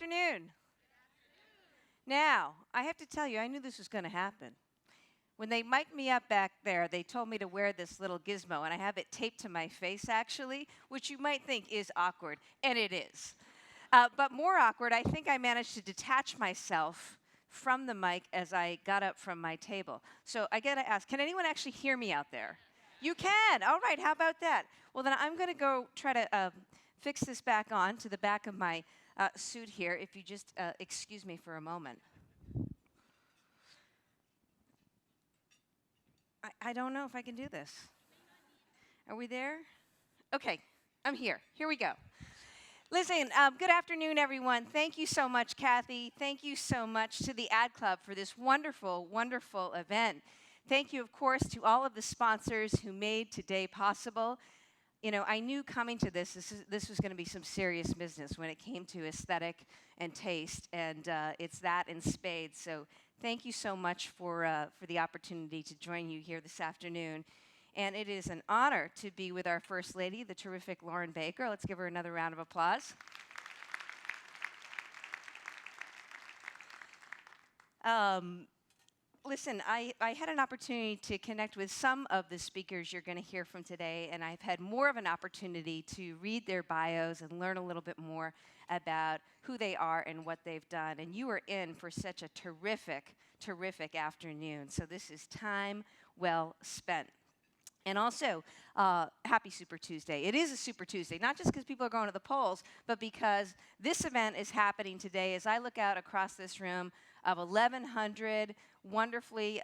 afternoon. Now, I have to tell you, I knew this was going to happen. When they mic'd me up back there, they told me to wear this little gizmo, and I have it taped to my face, actually, which you might think is awkward, and it is. But more awkward, I think I managed to detach myself from the mic as I got up from my table. So I got to ask, can anyone actually hear me out there? You can. All right, how about that? Well, then I'm going to go try to fix this back on to the back of my suit here, if you just excuse me for a moment. I don't know if I can do this. Are we there? Okay, I'm here. Here we go. Listen, good afternoon, everyone. Thank you so much, Kathy. Thank you so much to the Ad Club for this wonderful, wonderful event. Thank you, of course, to all of the sponsors who made today possible. You know, I knew coming to this was going to be some serious business when it came to aesthetic and taste, and it's that in spades. So thank you so much for the opportunity to join you here this afternoon. And it is an honor to be with our First Lady, the terrific Lauren Baker. Let's give her another round of applause. Listen, I had an opportunity to connect with some of the speakers you're going to hear from today, and I've had more of an opportunity to read their bios and learn a little bit more about who they are and what they've done. And you are in for such a terrific, terrific afternoon. So this is time well spent. And also, happy Super Tuesday. It is a Super Tuesday, not just because people are going to the polls, but because this event is happening today. As I look out across this room of 1,100 wonderfully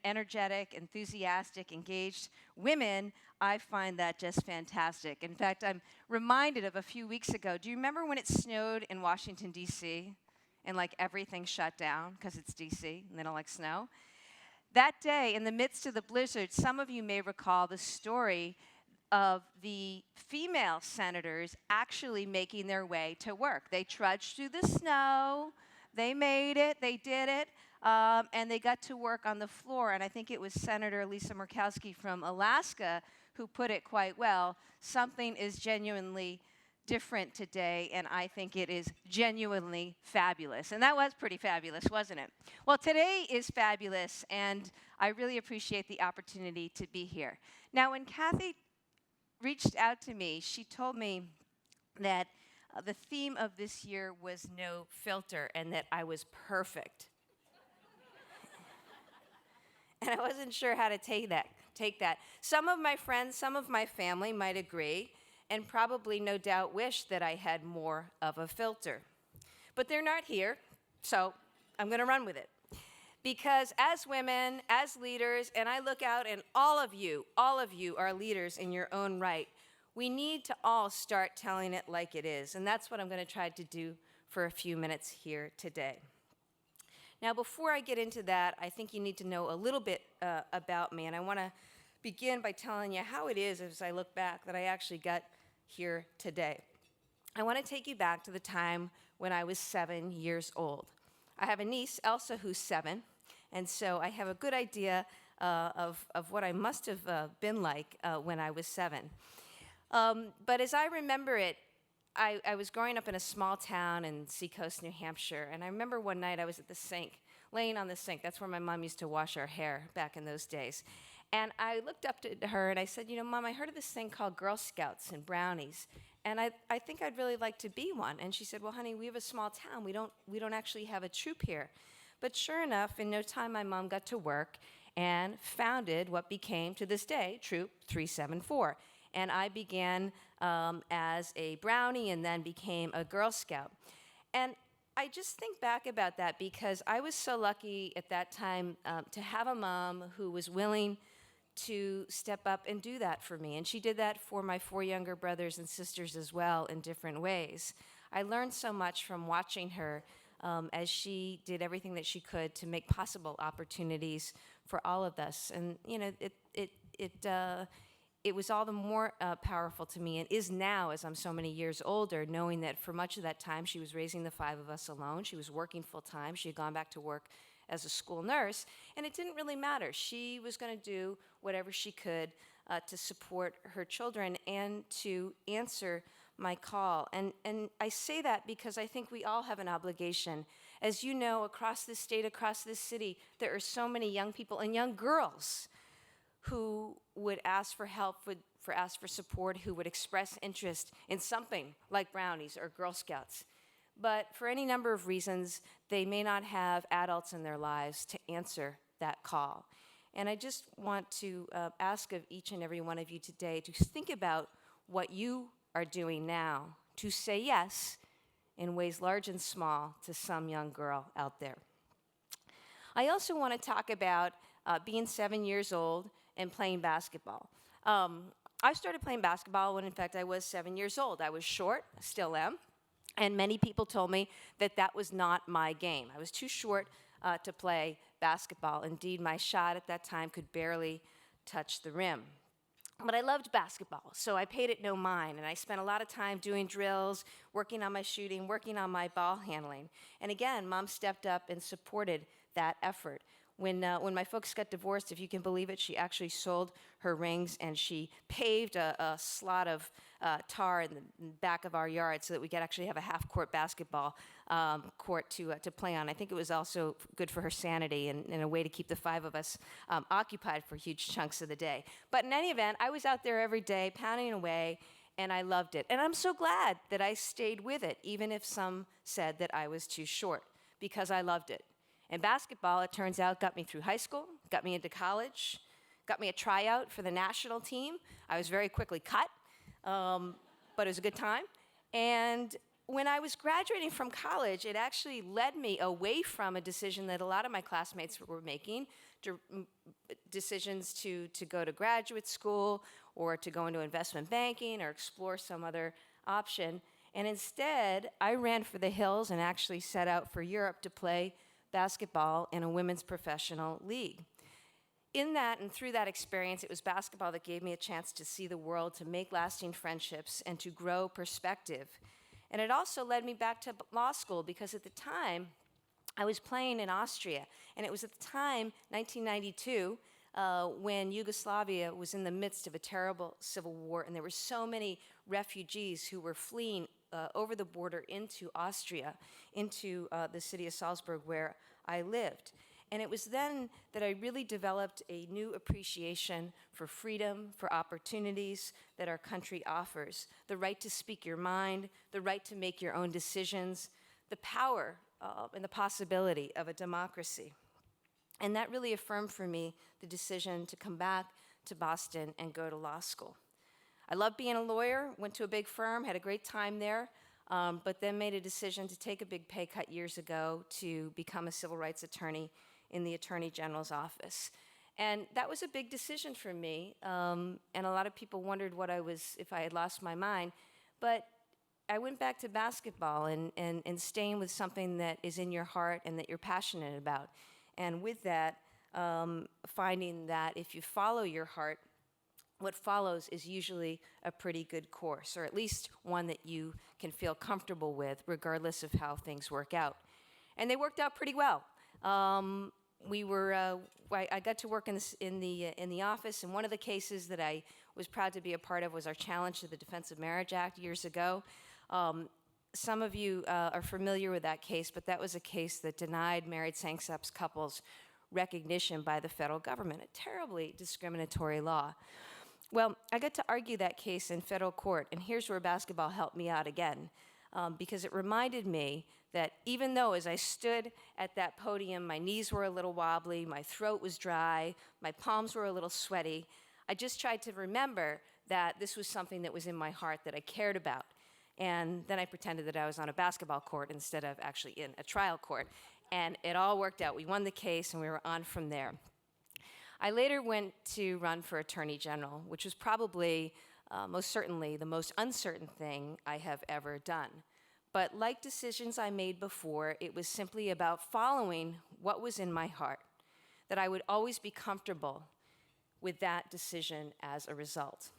energetic, enthusiastic, engaged women, I find that just fantastic. In fact, I'm reminded of a few weeks ago. Do you remember when it snowed in Washington, D.C., and like everything shut down because it's D.C. and they don't like snow? That day, in the midst of the blizzard, some of you may recall the story of the female senators actually making their way to work. They trudged through the snow, they made it, they did it, and they got to work on the floor. And I think it was Senator Lisa Murkowski from Alaska who put it quite well. Something is genuinely different today, and I think it is genuinely fabulous. And that was pretty fabulous, wasn't it? Well, today is fabulous, and I really appreciate the opportunity to be here. Now, when Kathy reached out to me, she told me that the theme of this year was no filter and that I was perfect. And I wasn't sure how to take that. Some of my friends, some of my family might agree, and probably no doubt wish that I had more of a filter. But they're not here, so I'm going to run with it. Because as women, as leaders, and I look out and all of you are leaders in your own right, we need to all start telling it like it is. And that's what I'm going to try to do for a few minutes here today. Now, before I get into that, I think you need to know a little bit about me. And I want to begin by telling you how it is, as I look back, that I actually got here today. I want to take you back to the time when I was 7 years old. I have a niece, Elsa, who's 7, and so I have a good idea of what I must have been like when I was 7. But as I remember it, I was growing up in a small town in Seacoast, New Hampshire, and I remember one night I was at the sink, laying on the sink. That's where my mom used to wash our hair back in those days. And I looked up to her and I said, you know, Mom, I heard of this thing called Girl Scouts and brownies, and I think I'd really like to be one. And she said, well, honey, we have a small town. We don't actually have a troop here. But sure enough, in no time, my mom got to work and founded what became, to this day, Troop 374. And I began as a brownie and then became a Girl Scout. And I just think back about that because I was so lucky at that time to have a mom who was willing to step up and do that for me. And she did that for my 4 younger brothers and sisters as well in different ways. I learned so much from watching her as she did everything that she could to make possible opportunities for all of us. And, you know, it was all the more powerful to me, and is now as I'm so many years older, knowing that for much of that time she was raising the 5 of us alone. She was working full time. She had gone back to work as a school nurse, and it didn't really matter. She was going to do whatever she could to support her children and to answer my call. And I say that because I think we all have an obligation. As you know, across this state, across this city, there are so many young people and young girls who would ask for help, ask for support, who would express interest in something like brownies or Girl Scouts. But for any number of reasons, they may not have adults in their lives to answer that call. And I just want to ask of each and every one of you today to think about what you are doing now to say yes in ways large and small to some young girl out there. I also want to talk about being 7 years old and playing basketball. I started playing basketball when, in fact, I was 7 years old. I was short, still am, and many people told me that that was not my game. I was too short to play basketball. Indeed, my shot at that time could barely touch the rim. But I loved basketball, so I paid it no mind, and I spent a lot of time doing drills, working on my shooting, working on my ball handling. And again, Mom stepped up and supported that effort. When my folks got divorced, if you can believe it, she actually sold her rings and she paved a slot of tar in the back of our yard so that we could actually have a half-court basketball court to play on. I think it was also good for her sanity and a way to keep the five of us occupied for huge chunks of the day. But in any event, I was out there every day pounding away, and I loved it. And I'm so glad that I stayed with it, even if some said that I was too short, because I loved it. And basketball, it turns out, got me through high school, got me into college, got me a tryout for the national team. I was very quickly cut, but it was a good time. And when I was graduating from college, it actually led me away from a decision that a lot of my classmates were making, decisions to go to graduate school or to go into investment banking or explore some other option. And instead, I ran for the hills and actually set out for Europe to play basketball in a women's professional league. In that and through that experience, it was basketball that gave me a chance to see the world, to make lasting friendships, and to grow perspective. And it also led me back to law school because at the time, I was playing in Austria. And it was at the time, 1992, when Yugoslavia was in the midst of a terrible civil war, and there were so many refugees who were fleeing over the border into Austria, into the city of Salzburg where I lived. And it was then that I really developed a new appreciation for freedom, for opportunities that our country offers, the right to speak your mind, the right to make your own decisions, the power and the possibility of a democracy. And that really affirmed for me the decision to come back to Boston and go to law school. I loved being a lawyer, went to a big firm, had a great time there, but then made a decision to take a big pay cut years ago to become a civil rights attorney in the Attorney General's office. And that was a big decision for me, and a lot of people wondered if I had lost my mind. But I went back to basketball and staying with something that is in your heart and that you're passionate about. And with that, finding that if you follow your heart, what follows is usually a pretty good course, or at least one that you can feel comfortable with, regardless of how things work out. And they worked out pretty well. I got to work in the office, and one of the cases that I was proud to be a part of was our challenge to the Defense of Marriage Act years ago. Some of you are familiar with that case, but that was a case that denied married same-sex couples recognition by the federal government, a terribly discriminatory law. Well, I got to argue that case in federal court, and here's where basketball helped me out again, because it reminded me that even though as I stood at that podium, my knees were a little wobbly, my throat was dry, my palms were a little sweaty, I just tried to remember that this was something that was in my heart that I cared about. And then I pretended that I was on a basketball court instead of actually in a trial court. And it all worked out. We won the case, and we were on from there. I later went to run for Attorney General, which was probably, most certainly, the most uncertain thing I have ever done. But like decisions I made before, it was simply about following what was in my heart, that I would always be comfortable with that decision as a result.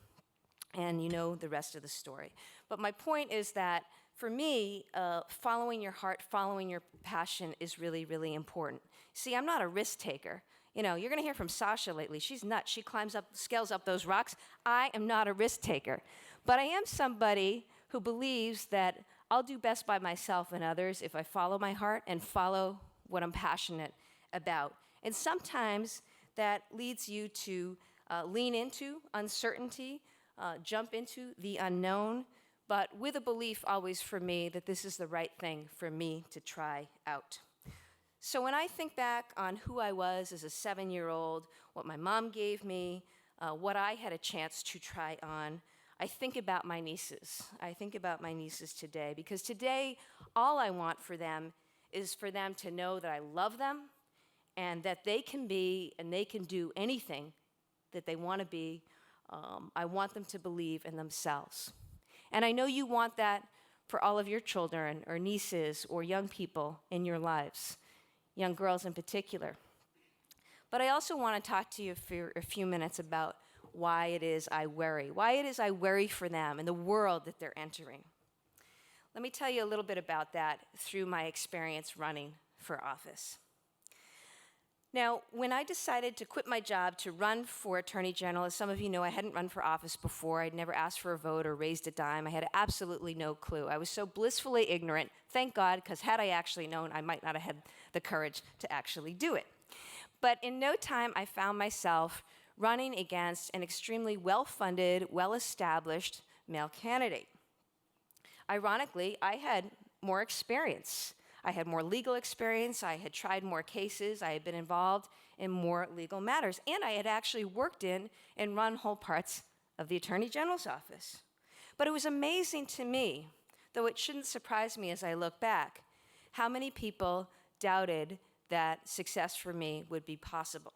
And you know the rest of the story. But my point is that for me, following your heart, following your passion is really, really important. See, I'm not a risk taker. You know, you're going to hear from Sasha lately. She's nuts. She scales up those rocks. I am not a risk taker. But I am somebody who believes that I'll do best by myself and others if I follow my heart and follow what I'm passionate about. And sometimes that leads you to lean into uncertainty, jump into the unknown, but with a belief always for me that this is the right thing for me to try out. So when I think back on who I was as a 7-year-old, what my mom gave me, what I had a chance to try on, I think about my nieces. I think about my nieces today, because today all I want for them is for them to know that I love them and that they can be and they can do anything that they want to be. I want them to believe in themselves. And I know you want that for all of your children or nieces or young people in your lives, young girls in particular. But I also want to talk to you for a few minutes about why it is I worry for them and the world that they're entering. Let me tell you a little bit about that through my experience running for office. Now, when I decided to quit my job to run for Attorney General, as some of you know, I hadn't run for office before. I'd never asked for a vote or raised a dime. I had absolutely no clue. I was so blissfully ignorant, thank God, because had I actually known, I might not have had the courage to actually do it. But in no time, I found myself running against an extremely well-funded, well-established male candidate. Ironically, I had more experience. I had more legal experience, I had tried more cases, I had been involved in more legal matters, and I had actually worked in and run whole parts of the Attorney General's office. But it was amazing to me, though it shouldn't surprise me as I look back, how many people doubted that success for me would be possible.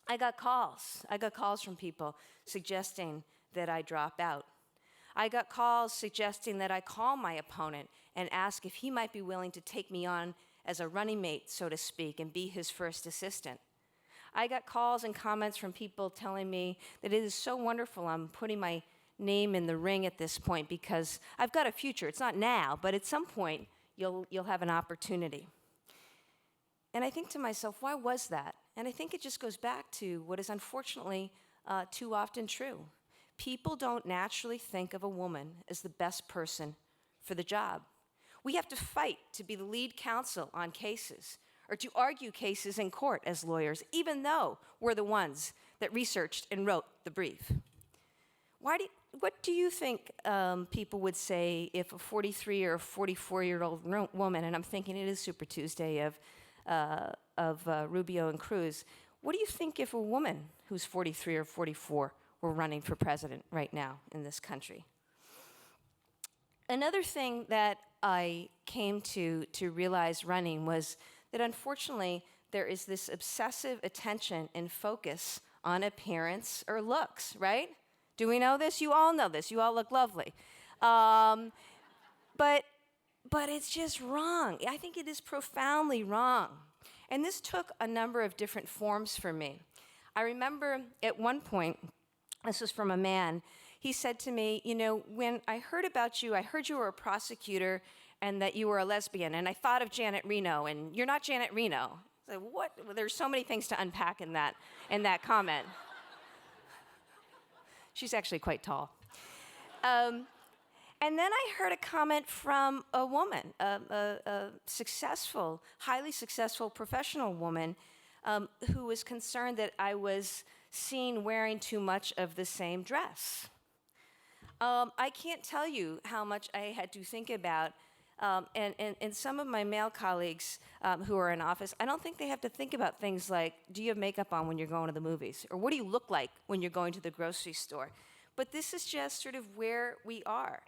I got calls from people suggesting that I drop out. I got calls suggesting that I call my opponent and ask if he might be willing to take me on as a running mate, so to speak, and be his first assistant. I got calls and comments from people telling me that it is so wonderful I'm putting my name in the ring at this point because I've got a future. It's not now, but at some point you'll have an opportunity. And I think to myself, why was that? And I think it just goes back to what is unfortunately too often true. People don't naturally think of a woman as the best person for the job. We have to fight to be the lead counsel on cases or to argue cases in court as lawyers, even though we're the ones that researched and wrote the brief. What do you think people would say if a 43 or 44-year-old woman, and I'm thinking it is Super Tuesday of Rubio and Cruz, what do you think if a woman who's 43 or 44 were running for president right now in this country? Another thing that I came to realize running was that unfortunately there is this obsessive attention and focus on appearance or looks, right? Do we know this? You all know this. You all look lovely. But it's just wrong. I think it is profoundly wrong. And this took a number of different forms for me. I remember at one point, this was from a man, he said to me, you know, when I heard about you, I heard you were a prosecutor and that you were a lesbian, and I thought of Janet Reno, and you're not Janet Reno. I said, what? Well, there's so many things to unpack in that comment. She's actually quite tall. And then I heard a comment from a woman, a successful, highly successful professional woman who was concerned that I was seen wearing too much of the same dress. I can't tell you how much I had to think about, and some of my male colleagues who are in office, I don't think they have to think about things like, do you have makeup on when you're going to the movies? Or what do you look like when you're going to the grocery store? But this is just sort of where we are.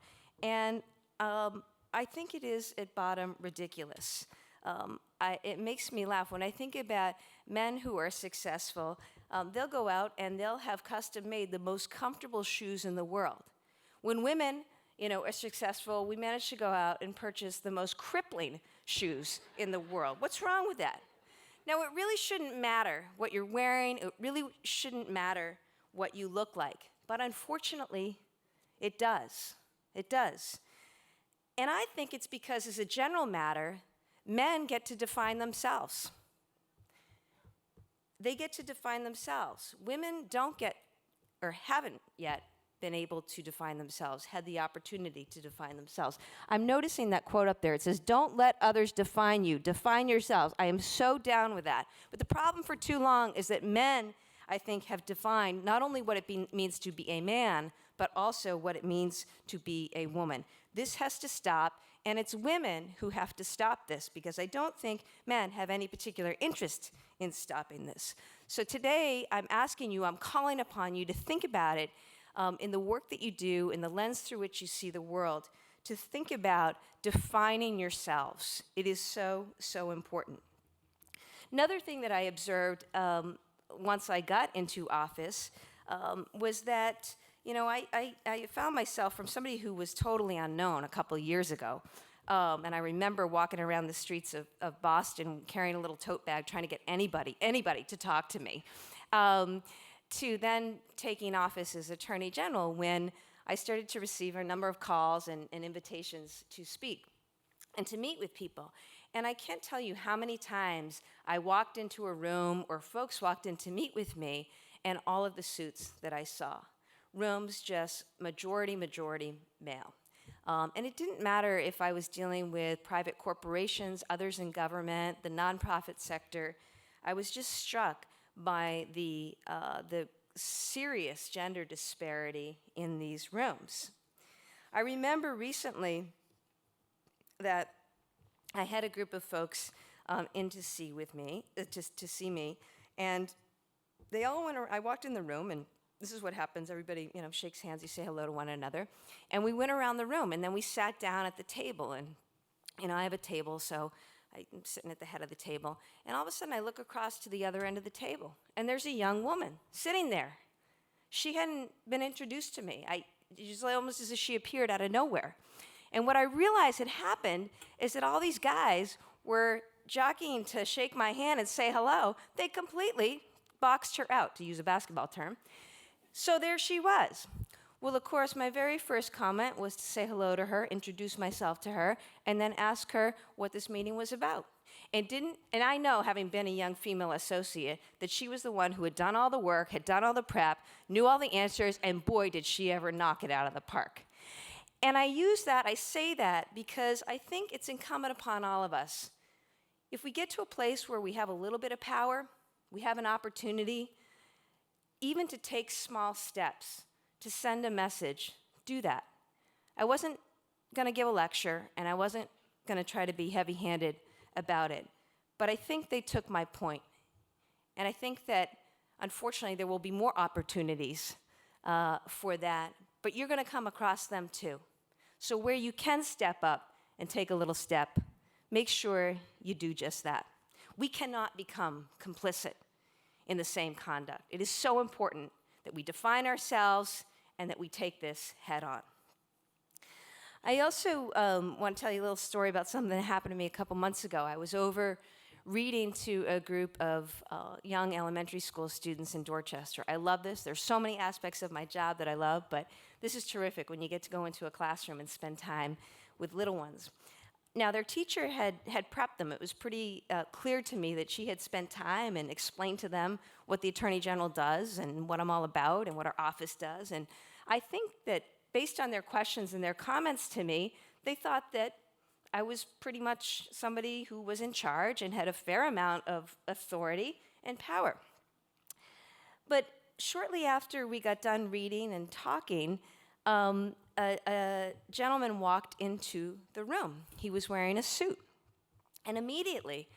And I think it is, at bottom, ridiculous. It makes me laugh. When I think about men who are successful, they'll go out and they'll have custom-made the most comfortable shoes in the world. When women, are successful, we manage to go out and purchase the most crippling shoes in the world. What's wrong with that? Now, it really shouldn't matter what you're wearing. It really shouldn't matter what you look like. But unfortunately, it does. It does. And I think it's because, as a general matter, men get to define themselves. They get to define themselves. Women don't get, or haven't yet, been able to define themselves, had the opportunity to define themselves. I'm noticing that quote up there. It says, "Don't let others define you. Define yourselves." I am so down with that. But the problem for too long is that men, I think, have defined not only what it means to be a man, but also what it means to be a woman. This has to stop, and it's women who have to stop this, because I don't think men have any particular interest in stopping this. So today, I'm asking you, I'm calling upon you to think about it in the work that you do, in the lens through which you see the world, to think about defining yourselves. It is so, so important. Another thing that I observed once I got into office was that, you know, I found myself from somebody who was totally unknown a couple of years ago. And I remember walking around the streets of Boston carrying a little tote bag trying to get anybody to talk to me. To then taking office as Attorney General, when I started to receive a number of calls and invitations to speak and to meet with people. And I can't tell you how many times I walked into a room or folks walked in to meet with me, and all of the suits that I saw. Rooms just majority male. And it didn't matter if I was dealing with private corporations, others in government, the nonprofit sector. I was just struck by the serious gender disparity in these rooms. I remember recently that I had a group of folks in to see me, and they all went. I walked in the room, and this is what happens. Everybody, you know, shakes hands. You say hello to one another, and we went around the room, and then we sat down at the table. And you know, I have a table, so I'm sitting at the head of the table, and all of a sudden I look across to the other end of the table, and there's a young woman sitting there. She hadn't been introduced to me. It was almost as if she appeared out of nowhere. And what I realized had happened is that all these guys were jockeying to shake my hand and say hello. They completely boxed her out, to use a basketball term. So there she was. Well, of course, my very first comment was to say hello to her, introduce myself to her, and then ask her what this meeting was about. And I know, having been a young female associate, that she was the one who had done all the work, had done all the prep, knew all the answers, and boy, did she ever knock it out of the park. And I say that because I think it's incumbent upon all of us. If we get to a place where we have a little bit of power, we have an opportunity, even to take small steps, to send a message, do that. I wasn't going to give a lecture, and I wasn't going to try to be heavy-handed about it, but I think they took my point. And I think that, unfortunately, there will be more opportunities for that, but you're going to come across them too. So where you can step up and take a little step, make sure you do just that. We cannot become complicit in the same conduct. It is so important that we define ourselves and that we take this head on. I also want to tell you a little story about something that happened to me a couple months ago. I was over reading to a group of young elementary school students in Dorchester. I love this. There's so many aspects of my job that I love, but this is terrific when you get to go into a classroom and spend time with little ones. Now, their teacher had prepped them. It was pretty clear to me that she had spent time and explained to them what the Attorney General does and what I'm all about and what our office does. And I think that based on their questions and their comments to me, they thought that I was pretty much somebody who was in charge and had a fair amount of authority and power. But shortly after we got done reading and talking, a gentleman walked into the room. He was wearing a suit. And immediately,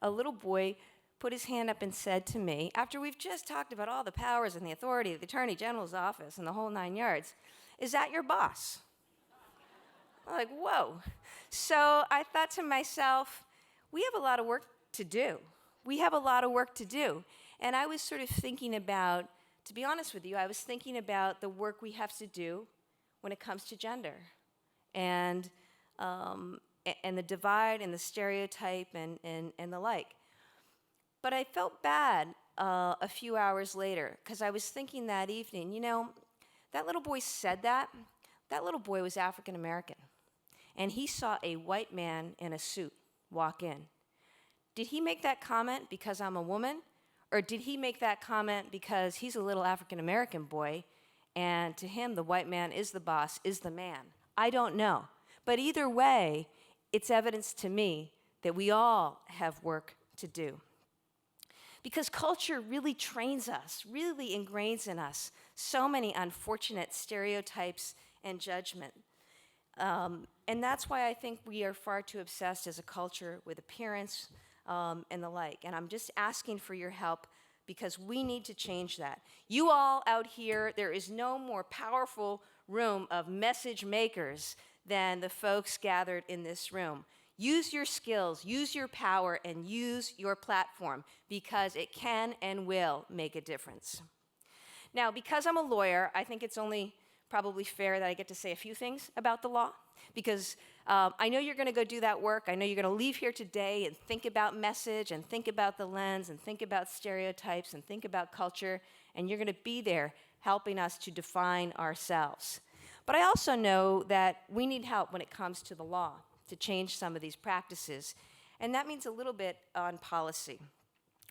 a little boy put his hand up and said to me, after we've just talked about all the powers and the authority of the Attorney General's office and the whole 9 yards, "Is that your boss?" I'm like, whoa. So I thought to myself, we have a lot of work to do. We have a lot of work to do. And I was sort of thinking about, to be honest with you, I was thinking about the work we have to do when it comes to gender and the divide and the stereotype and the like. But I felt bad a few hours later because I was thinking that evening, you know, that little boy said that. That little boy was African American. And he saw a white man in a suit walk in. Did he make that comment because I'm a woman? Or did he make that comment because he's a little African American boy and to him, the white man is the boss, is the man. I don't know. But either way, it's evidence to me that we all have work to do. Because culture really trains us, really ingrains in us so many unfortunate stereotypes and judgment. And that's why I think we are far too obsessed as a culture with appearance and the like. And I'm just asking for your help because we need to change that. You all out here, there is no more powerful room of message makers than the folks gathered in this room. Use your skills, use your power, and use your platform because it can and will make a difference. Now, because I'm a lawyer, I think it's only probably fair that I get to say a few things about the law because I know you're going to go do that work. I know you're going to leave here today and think about message and think about the lens and think about stereotypes and think about culture, and you're going to be there helping us to define ourselves. But I also know that we need help when it comes to the law to change some of these practices, and that means a little bit on policy.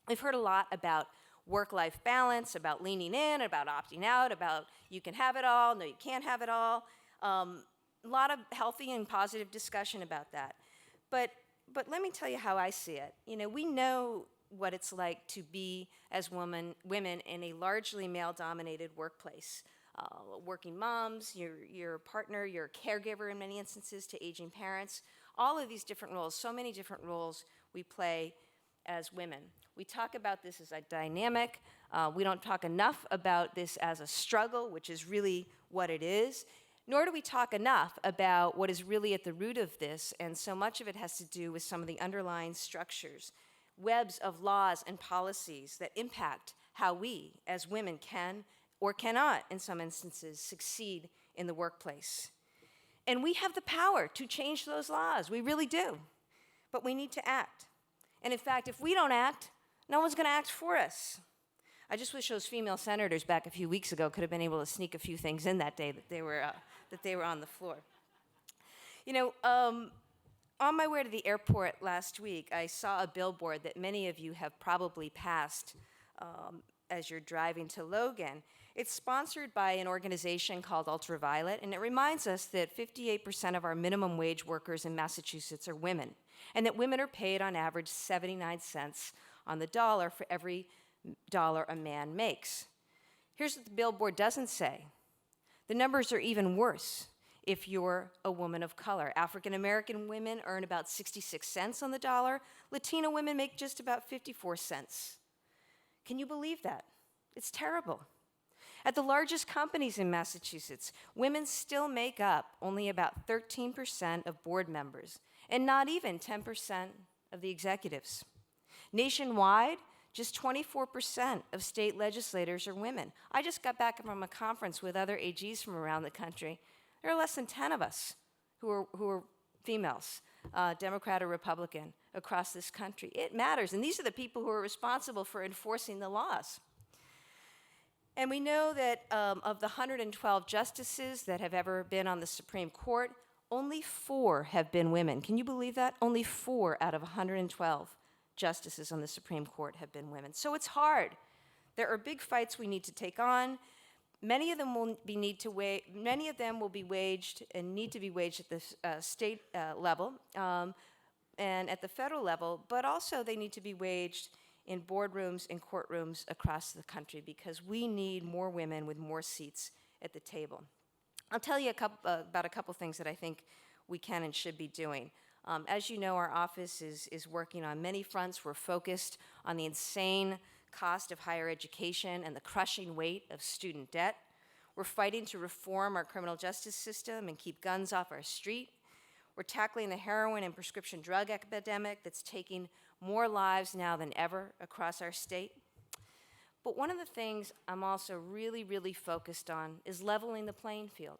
We've heard a lot about work-life balance, about leaning in, about opting out, about you can have it all, no, you can't have it all. A lot of healthy and positive discussion about that. But let me tell you how I see it. You know, we know what it's like to be as women in a largely male-dominated workplace. Working moms, your partner, your caregiver in many instances to aging parents, all of these different roles, so many different roles we play as women. We talk about this as a dynamic. We don't talk enough about this as a struggle, which is really what it is. Nor do we talk enough about what is really at the root of this, and so much of it has to do with some of the underlying structures, webs of laws and policies that impact how we as women can or cannot, in some instances, succeed in the workplace. And we have the power to change those laws. We really do. But we need to act. And in fact, if we don't act, no one's going to act for us. I just wish those female senators back a few weeks ago could have been able to sneak a few things in that day that they were on the floor. You know, on my way to the airport last week, I saw a billboard that many of you have probably passed as you're driving to Logan. It's sponsored by an organization called Ultraviolet, and it reminds us that 58% of our minimum wage workers in Massachusetts are women, and that women are paid on average 79 cents on the dollar for every dollar a man makes. Here's what the billboard doesn't say. The numbers are even worse if you're a woman of color. African American women earn about 66 cents on the dollar. Latina women make just about 54 cents. Can you believe that? It's terrible. At the largest companies in Massachusetts, women still make up only about 13% of board members, and not even 10% of the executives. Nationwide, just 24% of state legislators are women. I just got back from a conference with other AGs from around the country. There are less than 10 of us who are females, Democrat or Republican, across this country. It matters, and these are the people who are responsible for enforcing the laws. And we know that of the 112 justices that have ever been on the Supreme Court, only 4 have been women. Can you believe that? Only 4 out of 112 justices on the Supreme Court have been women. So it's hard. There are big fights we need to take on. Many of them will be waged and need to be waged at the state level and at the federal level, but also they need to be waged in boardrooms and courtrooms across the country because we need more women with more seats at the table. I'll tell you about a couple things that I think we can and should be doing. As you know, our office is working on many fronts. We're focused on the insane cost of higher education and the crushing weight of student debt. We're fighting to reform our criminal justice system and keep guns off our street. We're tackling the heroin and prescription drug epidemic that's taking more lives now than ever across our state. But one of the things I'm also really, really focused on is leveling the playing field,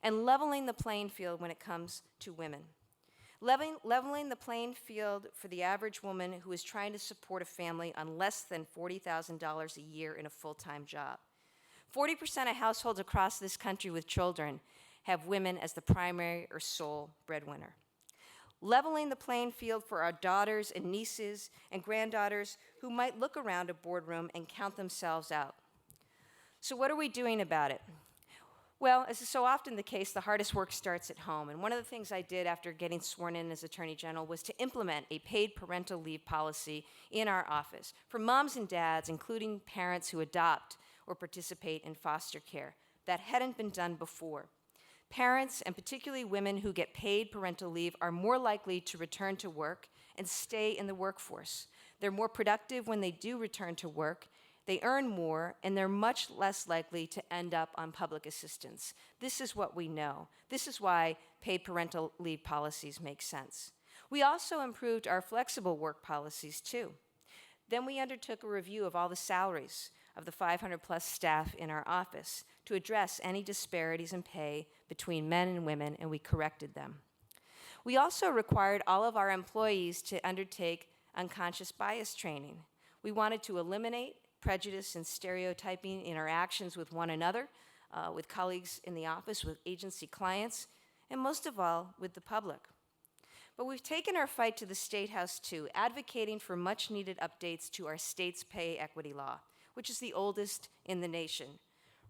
and leveling the playing field when it comes to women. Leveling the playing field for the average woman who is trying to support a family on less than $40,000 a year in a full-time job. 40% of households across this country with children have women as the primary or sole breadwinner. Leveling the playing field for our daughters and nieces and granddaughters who might look around a boardroom and count themselves out. So what are we doing about it? Well, as is so often the case, the hardest work starts at home. And one of the things I did after getting sworn in as Attorney General was to implement a paid parental leave policy in our office for moms and dads, including parents who adopt or participate in foster care. That hadn't been done before. Parents, and particularly women who get paid parental leave, are more likely to return to work and stay in the workforce. They're more productive when they do return to work. They earn more, and they're much less likely to end up on public assistance. This is what we know. This is why paid parental leave policies make sense. We also improved our flexible work policies, too. Then we undertook a review of all the salaries of the 500-plus staff in our office to address any disparities in pay between men and women, and we corrected them. We also required all of our employees to undertake unconscious bias training. We wanted to eliminate prejudice and stereotyping in our actions with one another, with colleagues in the office, with agency clients, and most of all, with the public. But we've taken our fight to the State House, too, advocating for much-needed updates to our state's pay equity law, which is the oldest in the nation.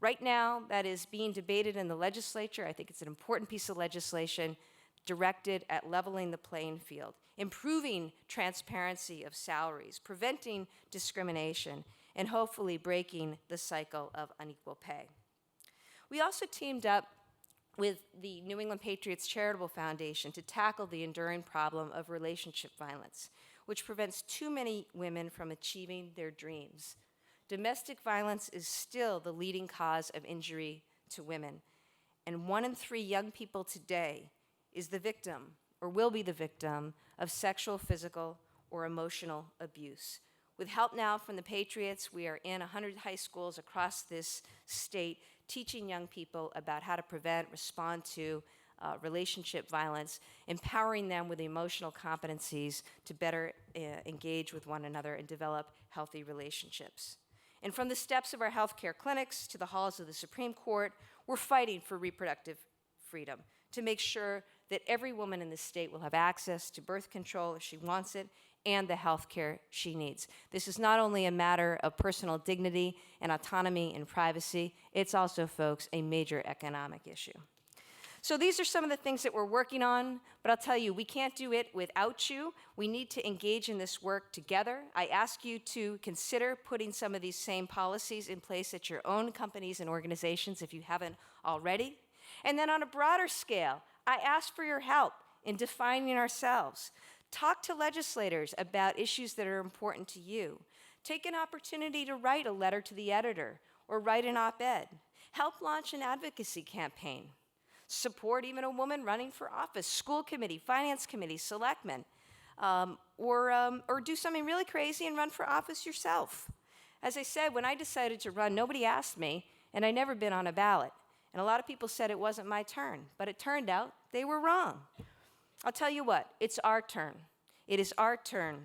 Right now, that is being debated in the legislature. I think it's an important piece of legislation directed at leveling the playing field, improving transparency of salaries, preventing discrimination, and hopefully breaking the cycle of unequal pay. We also teamed up with the New England Patriots Charitable Foundation to tackle the enduring problem of relationship violence, which prevents too many women from achieving their dreams. Domestic violence is still the leading cause of injury to women, and 1 in 3 young people today is the victim, or will be the victim, of sexual, physical, or emotional abuse. With help now from the Patriots, we are in 100 high schools across this state teaching young people about how to prevent, respond to relationship violence, empowering them with emotional competencies to better engage with one another and develop healthy relationships. And from the steps of our healthcare clinics to the halls of the Supreme Court, we're fighting for reproductive freedom to make sure that every woman in the state will have access to birth control if she wants it and the health care she needs. This is not only a matter of personal dignity and autonomy and privacy, it's also, folks, a major economic issue. So these are some of the things that we're working on, but I'll tell you, we can't do it without you. We need to engage in this work together. I ask you to consider putting some of these same policies in place at your own companies and organizations if you haven't already. And then on a broader scale, I ask for your help in defining ourselves. Talk to legislators about issues that are important to you. Take an opportunity to write a letter to the editor or write an op-ed. Help launch an advocacy campaign. Support even a woman running for office, school committee, finance committee, selectmen, or do something really crazy and run for office yourself. As I said, when I decided to run, nobody asked me, and I'd never been on a ballot. And a lot of people said it wasn't my turn, but it turned out they were wrong. I'll tell you what, it's our turn. It is our turn.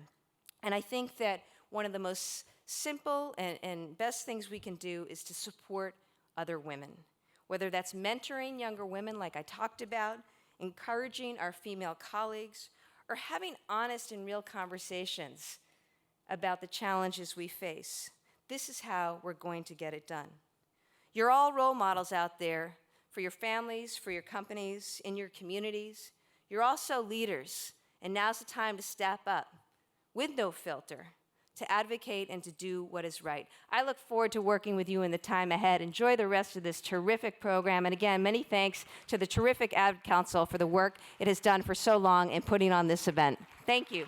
And I think that one of the most simple and best things we can do is to support other women, whether that's mentoring younger women like I talked about, encouraging our female colleagues, or having honest and real conversations about the challenges we face. This is how we're going to get it done. You're all role models out there for your families, for your companies, in your communities. You're also leaders, and now's the time to step up with no filter, to advocate and to do what is right. I look forward to working with you in the time ahead. Enjoy the rest of this terrific program. And again, many thanks to the terrific Ad Council for the work it has done for so long in putting on this event. Thank you.